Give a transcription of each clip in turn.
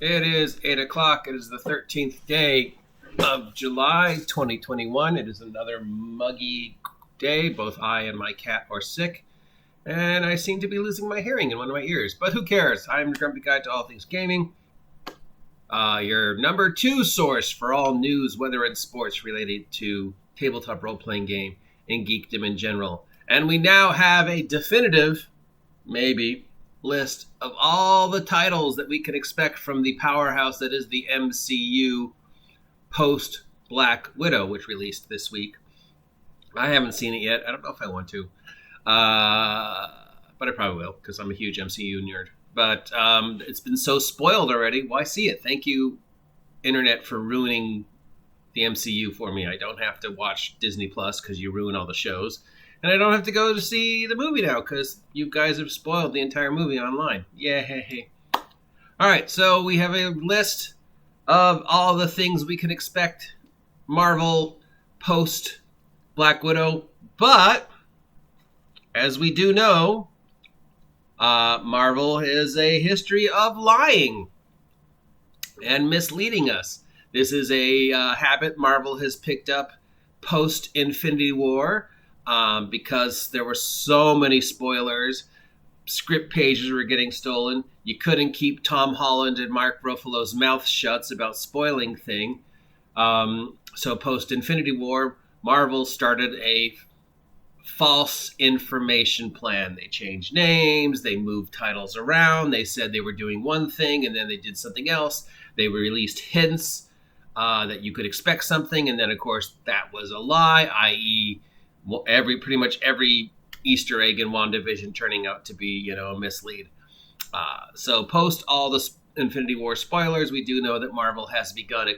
It is 8 o'clock. It is the 13th day of July 2021. It is another muggy day. Both I and my cat are sick, and I seem to be losing my hearing in one of my ears. But who cares? I'm your grumpy guide to all things gaming. Your number two source for all news, weather, and sports related to tabletop role-playing game and geekdom in general. And we now have a definitive, maybe, list of all the titles that we can expect from the powerhouse that is the MCU post Black Widow, which released this week. I haven't seen it yet. I don't know if I want to, but I probably will because I'm a huge MCU nerd. But it's been so spoiled already. Why see it? Thank you, Internet, for ruining the MCU for me. I don't have to watch Disney Plus because you ruin all the shows. And I don't have to go to see the movie now because you guys have spoiled the entire movie online. Yay. All right, so we have a list of all the things we can expect Marvel post Black Widow. But, as we do know, Marvel has a history of lying and misleading us. This is a habit Marvel has picked up post Infinity War. Because there were so many spoilers, script pages were getting stolen. You couldn't keep Tom Holland and Mark Ruffalo's mouth shut about spoiling thing. So post Infinity War, Marvel started a false information plan. They changed names, they moved titles around, they said they were doing one thing and then they did something else. They released hints that you could expect something, and then of course that was a lie, i.e. pretty much every Easter egg in WandaVision turning out to be, a mislead. So post all the Infinity War spoilers, we do know that Marvel has begun a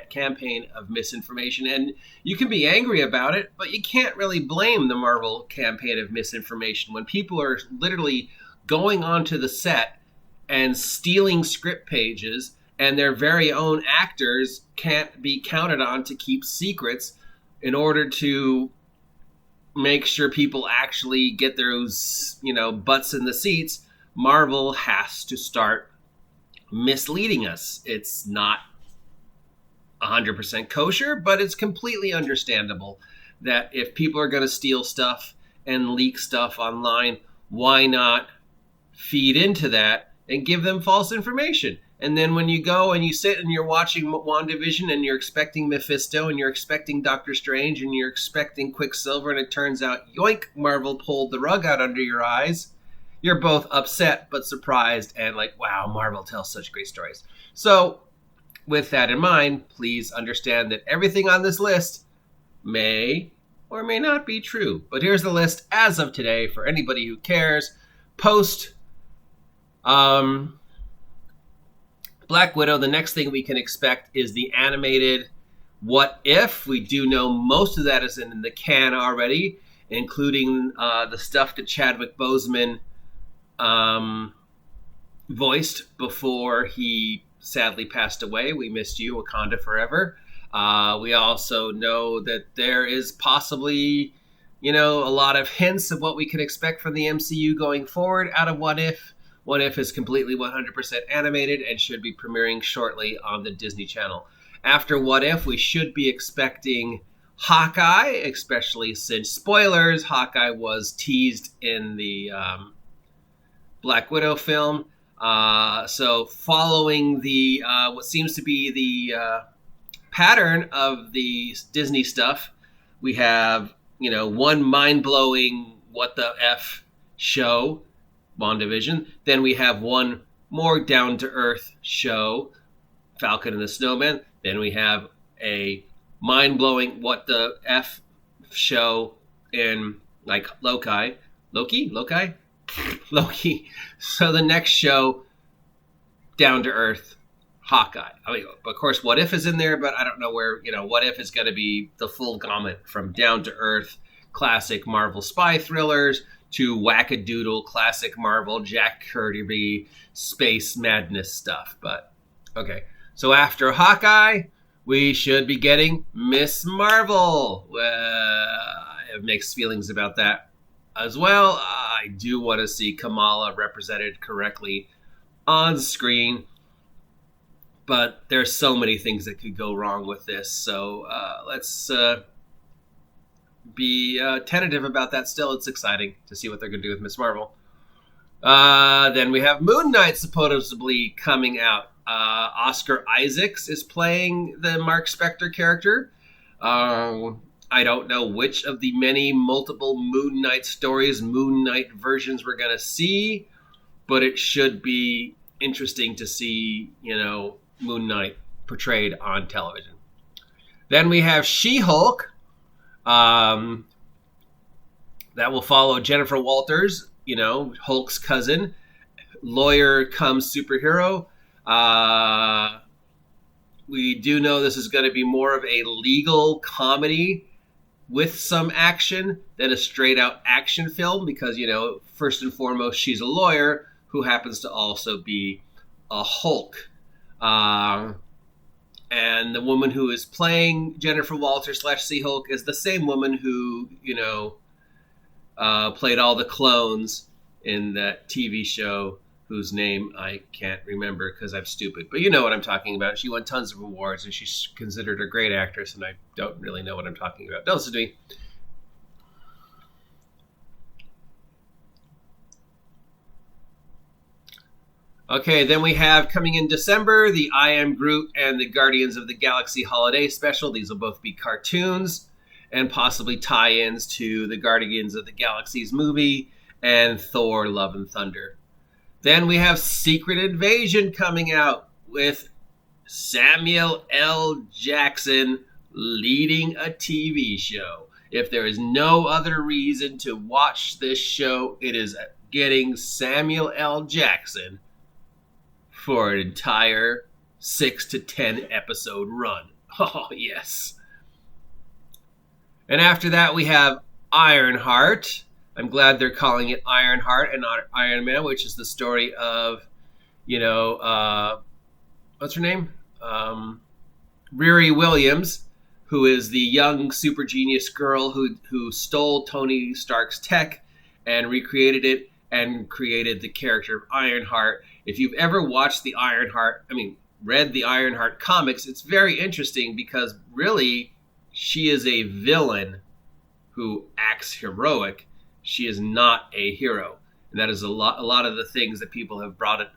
campaign of misinformation, and you can be angry about it, but you can't really blame the Marvel campaign of misinformation when people are literally going onto the set and stealing script pages, and their very own actors can't be counted on to keep secrets in order to make sure people actually get those, butts in the seats. Marvel has to start misleading us. It's not 100% kosher, but it's completely understandable that if people are going to steal stuff and leak stuff online, why not feed into that and give them false information? And then when you go and you sit and you're watching WandaVision and you're expecting Mephisto and you're expecting Doctor Strange and you're expecting Quicksilver and it turns out, yoink, Marvel pulled the rug out under your eyes, you're both upset but surprised and like, wow, Marvel tells such great stories. So with that in mind, please understand that everything on this list may or may not be true. But here's the list as of today for anybody who cares. Post Black Widow, the next thing we can expect is the animated What If. We do know most of that is in the can already, including the stuff that Chadwick Boseman voiced before he sadly passed away. We missed you, Wakanda Forever. We also know that there is possibly, a lot of hints of what we can expect from the MCU going forward out of What If. What If is completely 100% animated and should be premiering shortly on the Disney Channel. After What If, we should be expecting Hawkeye, especially since, spoilers, Hawkeye was teased in the Black Widow film. So following the what seems to be the pattern of the Disney stuff, we have, one mind-blowing what the F show, WandaVision. Then we have one more down-to-earth show, Falcon and the Snowman. Then we have a mind-blowing what the F show in, like, Loki. So the next show, down-to-earth, Hawkeye. I mean, of course, What If is in there, but I don't know where, What If is going to be the full gamut from down-to-earth, classic Marvel spy thrillers to wackadoodle classic Marvel Jack Kirby space madness stuff. But okay, so after Hawkeye, we should be getting Miss Marvel. I have mixed feelings about that as well. I do want to see Kamala represented correctly on screen. But there's so many things that could go wrong with this. So let's be tentative about that still. It's exciting to see what they're going to do with Miss Marvel. Then we have Moon Knight supposedly coming out. Oscar Isaacs is playing the Mark Spector character. I don't know which of the many multiple Moon Knight stories, Moon Knight versions we're going to see, but it should be interesting to see, Moon Knight portrayed on television. Then we have She-Hulk. That will follow Jennifer Walters, Hulk's cousin, lawyer come superhero. We do know this is going to be more of a legal comedy with some action than a straight out action film because, first and foremost, she's a lawyer who happens to also be a Hulk. And the woman who is playing Jennifer Walters / She-Hulk is the same woman who, played all the clones in that TV show whose name I can't remember because I'm stupid. But you know what I'm talking about. She won tons of awards, and she's considered a great actress, and I don't really know what I'm talking about. Don't listen to me. Okay, then we have coming in December, the I Am Groot and the Guardians of the Galaxy Holiday Special. These will both be cartoons and possibly tie-ins to the Guardians of the Galaxy's movie and Thor Love and Thunder. Then we have Secret Invasion coming out with Samuel L. Jackson leading a TV show. If there is no other reason to watch this show, it is getting Samuel L. Jackson for an entire 6 to 10 episode run. Oh, yes. And after that, we have Ironheart. I'm glad they're calling it Ironheart and not Iron Man, which is the story of, what's her name? Riri Williams, who is the young super genius girl who stole Tony Stark's tech and recreated it and created the character of Ironheart. If you've ever watched read the Ironheart comics, it's very interesting because really she is a villain who acts heroic. She is not a hero. And that is a lot of the things that people have brought it,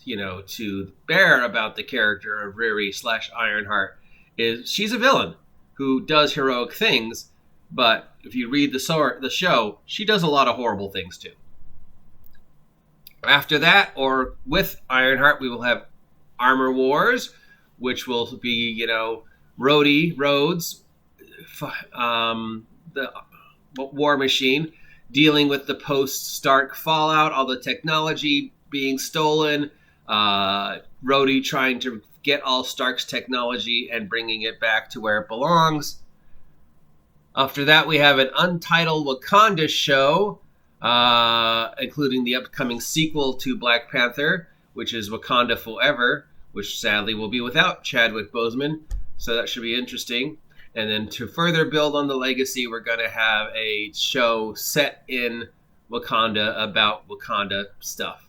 to bear about the character of Riri / Ironheart is she's a villain who does heroic things, but if you read the show, she does a lot of horrible things too. After that, or with Ironheart, we will have Armor Wars, which will be, Rhodey Rhodes, the War Machine, dealing with the post-Stark fallout, all the technology being stolen, Rhodey trying to get all Stark's technology and bringing it back to where it belongs. After that, we have an untitled Wakanda show, including the upcoming sequel to Black Panther, which is Wakanda Forever, which sadly will be without Chadwick Boseman, so that should be interesting. And then to further build on the legacy, we're going to have a show set in Wakanda about Wakanda stuff.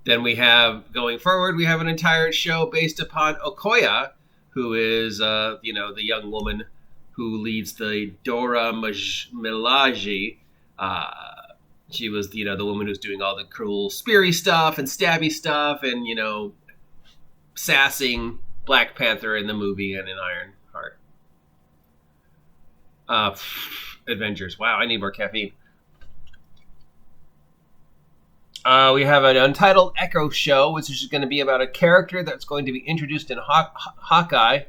Then we have, going forward, we have an entire show based upon Okoye, who is, the young woman who leads the Dora Milaje. She was, the woman who's doing all the cruel, speary stuff and stabby stuff and, sassing Black Panther in the movie and in Ironheart. Avengers. Wow, I need more caffeine. We have an untitled Echo show, which is going to be about a character that's going to be introduced in Hawkeye.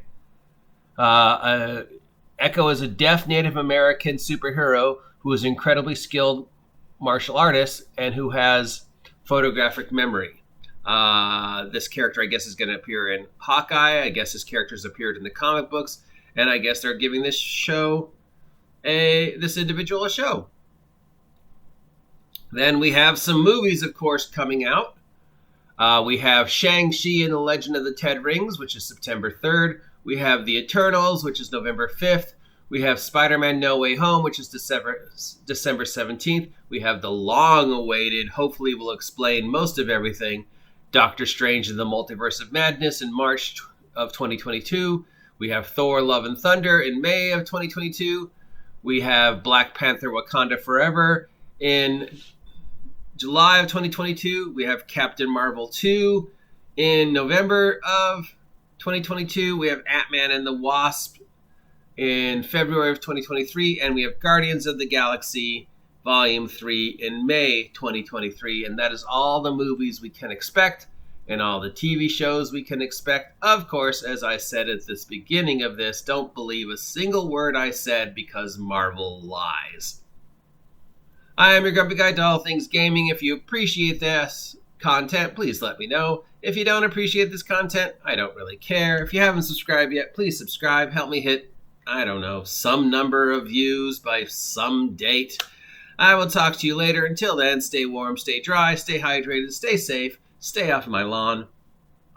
Echo is a deaf Native American superhero who is incredibly skilled martial artist and who has photographic memory. This character, I guess, is going to appear in Hawkeye. I guess his character's appeared in the comic books, and I guess they're giving this individual a show. Then we have some movies, of course, coming out. We have Shang-Chi and the Legend of the Ten Rings, which is September 3rd. We have The Eternals, which is November 5th. We have Spider-Man No Way Home, which is December 17th. We have the long-awaited, hopefully will explain most of everything, Doctor Strange in the Multiverse of Madness in March of 2022. We have Thor Love and Thunder in May of 2022. We have Black Panther Wakanda Forever in July of 2022. We have Captain Marvel 2 in November of 2022. We have Ant-Man and the Wasp in February of 2023. And we have Guardians of the Galaxy Volume 3 in May 2023. And that is all the movies we can expect and all the TV shows we can expect. Of course, as I said at the beginning of this, don't believe a single word I said because Marvel lies. I am your Grumpy Guide to all things gaming. If you appreciate this content, please let me know. If you don't appreciate this content, I don't really care. If you haven't subscribed yet, please subscribe. Help me hit, I don't know, some number of views by some date. I will talk to you later. Until then, stay warm, stay dry, stay hydrated, stay safe, stay off my lawn.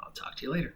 I'll talk to you later.